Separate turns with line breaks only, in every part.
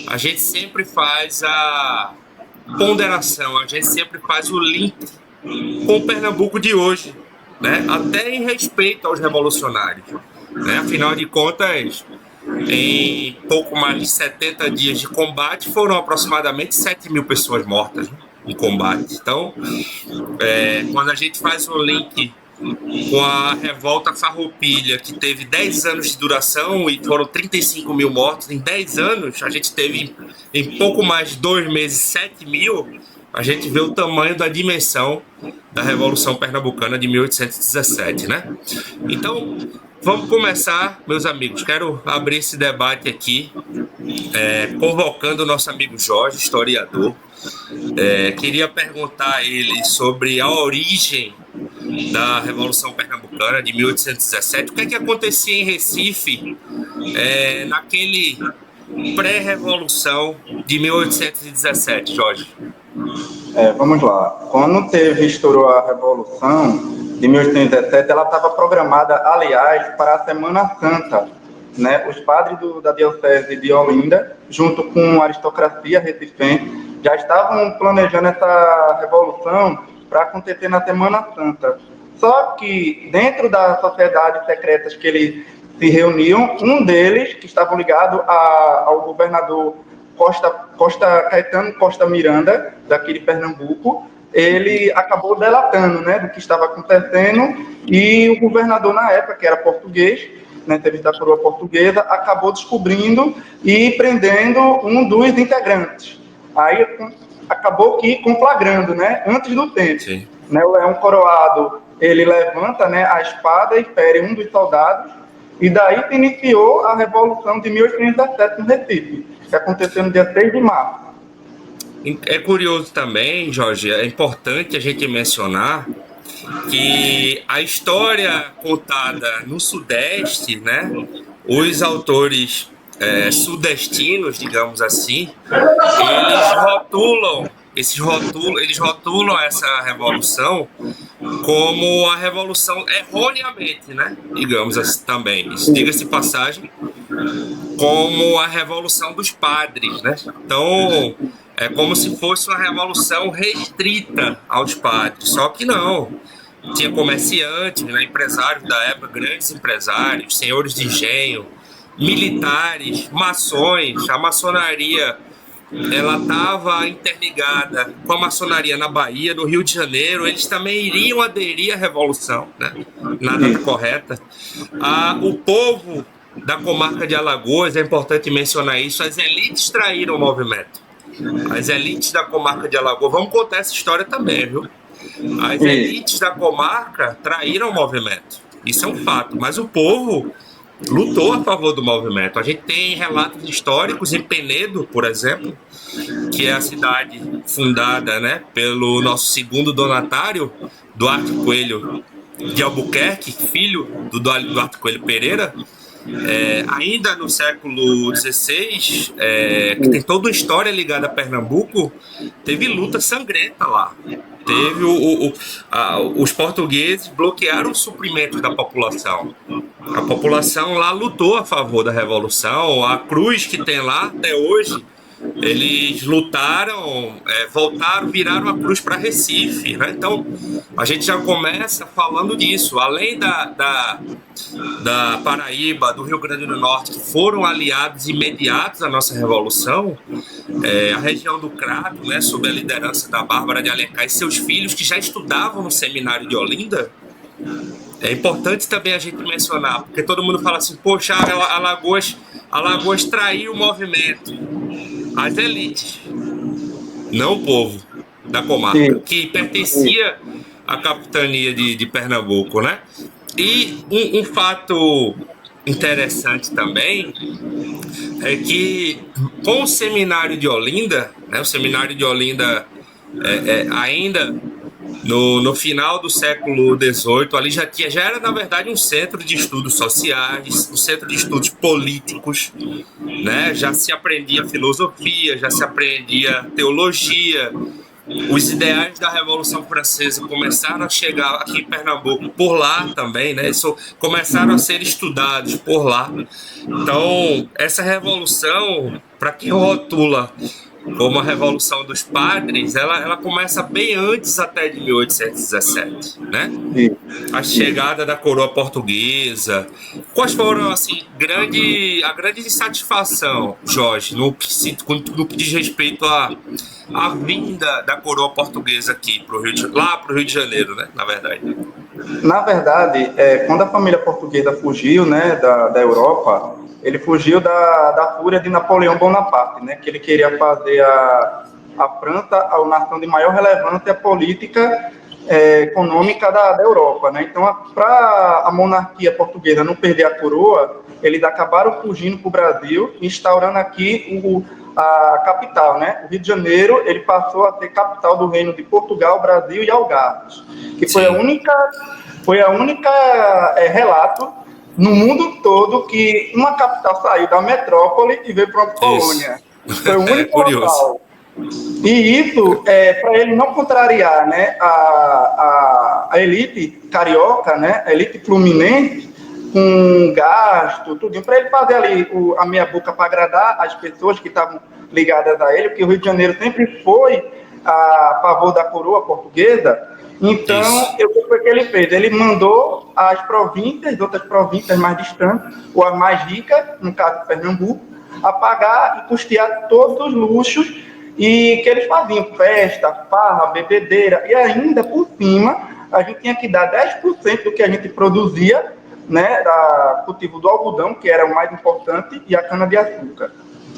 a gente sempre faz a ponderação, a gente sempre faz o link com o Pernambuco de hoje, né? Até em respeito aos revolucionários, né? Afinal de contas, em pouco mais de 70 dias de combate, foram aproximadamente 7 mil pessoas mortas, né, em combate. Então, quando a gente faz um link com a revolta Farroupilha, que teve 10 anos de duração e foram 35 mil mortos em 10 anos, a gente teve em pouco mais de 2 meses 7 mil, a gente vê o tamanho da dimensão da Revolução Pernambucana de 1817, né? Então, vamos começar, meus amigos. Quero abrir esse debate aqui, convocando o nosso amigo Jorge, historiador. Queria perguntar a ele sobre a origem da Revolução Pernambucana de 1817. O que é que acontecia em Recife naquele pré-revolução de 1817, Jorge?
Vamos lá. Quando estourou a Revolução de 1817, ela estava programada, aliás, para a Semana Santa. Né? Os padres da Diocese de Olinda, junto com a aristocracia recifense, já estavam planejando essa revolução para acontecer na Semana Santa. Só que, dentro das sociedades secretas que eles se reuniam, um deles, que estava ligado ao governador Caetano Costa Miranda, daqui de Pernambuco, ele acabou delatando, né, do que estava acontecendo, e o governador, na época, que era português, né, teve da coroa portuguesa, acabou descobrindo e prendendo um dos integrantes. Aí acabou que conflagrando, né, antes do tempo.
Sim.
Né, o Leão Coroado, ele levanta, né, a espada e fere um dos soldados, e daí se iniciou a Revolução de 1817 no Recife, que aconteceu no dia 6 de março.
É curioso também, Jorge, é importante a gente mencionar que a história contada no Sudeste, né, os autores sudestinos, digamos assim, eles rotulam essa revolução como a revolução erroneamente, né, digamos assim também, diga-se de passagem, como a revolução dos padres, né? Então, é como se fosse uma revolução restrita aos padres, só que não. Tinha comerciantes, né, empresários da época, grandes empresários, senhores de engenho, militares, maçons. A maçonaria, ela estava interligada com a maçonaria na Bahia, no Rio de Janeiro. Eles também iriam aderir à revolução, né, na data correta. O povo da comarca de Alagoas, é importante mencionar isso, as elites traíram o movimento. As elites da comarca de Alagoas, vamos contar essa história também, viu? As elites da comarca traíram o movimento. Isso é um fato. Mas o povo lutou a favor do movimento. A gente tem relatos históricos em Penedo, por exemplo, que é a cidade fundada, né, pelo nosso segundo donatário, Duarte Coelho de Albuquerque, filho do Duarte Coelho Pereira. Ainda no século XVI, que tem toda uma história ligada a Pernambuco, teve luta sangrenta lá. Teve os portugueses bloquearam os suprimentos da população. A população lá lutou a favor da revolução. A cruz que tem lá até hoje, eles lutaram, voltaram, viraram a cruz para Recife, né? Então a gente já começa falando disso. Além da Paraíba, do Rio Grande do Norte, que foram aliados imediatos à nossa revolução, a região do Crato, né, sob a liderança da Bárbara de Alencar e seus filhos, que já estudavam no seminário de Olinda. É importante também a gente mencionar, porque todo mundo fala assim, poxa, Alagoas traiu o movimento. As elites, não o povo da comarca, que pertencia à capitania de Pernambuco, né? E um fato interessante também é que com o seminário de Olinda, né, o seminário de Olinda ainda no final do século XVIII, ali já era, na verdade, um centro de estudos sociais, um centro de estudos políticos, né? Já se aprendia filosofia, já se aprendia teologia, os ideais da Revolução Francesa começaram a chegar aqui em Pernambuco por lá também, né? Isso começaram a ser estudados por lá. Então, essa revolução, para quem rotula como a Revolução dos Padres, ela começa bem antes até de 1817, né? A chegada da coroa portuguesa. Quais foram, assim, a grande insatisfação, Jorge, no que diz respeito à vinda da coroa portuguesa aqui lá para o Rio de Janeiro, né? Na verdade.
Na verdade, quando a família portuguesa fugiu, né, da Europa, ele fugiu da fúria de Napoleão Bonaparte, né, que ele queria fazer a França a nação de maior relevância política econômica da Europa, né? Então, para a monarquia portuguesa não perder a coroa, eles acabaram fugindo para o Brasil, instaurando aqui a capital, né? O Rio de Janeiro, ele passou a ser capital do reino de Portugal, Brasil e Algarves, que foi a única relato no mundo todo que uma capital saiu da metrópole e veio para uma colônia. Foi o único local. E isso, para ele não contrariar, né, a elite carioca, né, a elite fluminense, com gasto, tudo, para ele fazer ali a meia boca para agradar as pessoas que estavam ligadas a ele, porque o Rio de Janeiro sempre foi a favor da coroa portuguesa. Então, o que foi que ele fez? Ele mandou as províncias, outras províncias mais distantes, ou as mais ricas, no caso Pernambuco, a pagar e custear todos os luxos e que eles faziam festa, farra, bebedeira, e ainda por cima a gente tinha que dar 10% do que a gente produzia, né, da cultivo do algodão, que era o mais importante, e a cana-de-açúcar.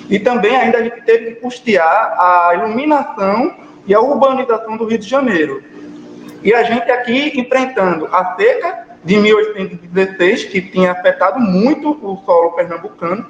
E também ainda a gente teve que custear a iluminação e a urbanização do Rio de Janeiro. E a gente aqui enfrentando a seca de 1816, que tinha afetado muito o solo pernambucano,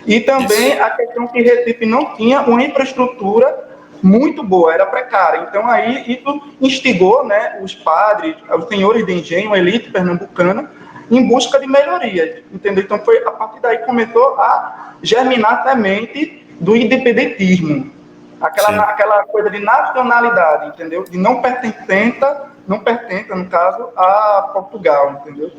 e também a questão que Recife não tinha uma infraestrutura muito boa, era precária. Então, aí, isso instigou, né, os padres, os senhores de engenho, a elite pernambucana, em busca de melhorias, entendeu? Então, foi a partir daí que começou a germinar a semente do independentismo. Aquela coisa de nacionalidade, entendeu? De não pertença, no caso, a Portugal, entendeu?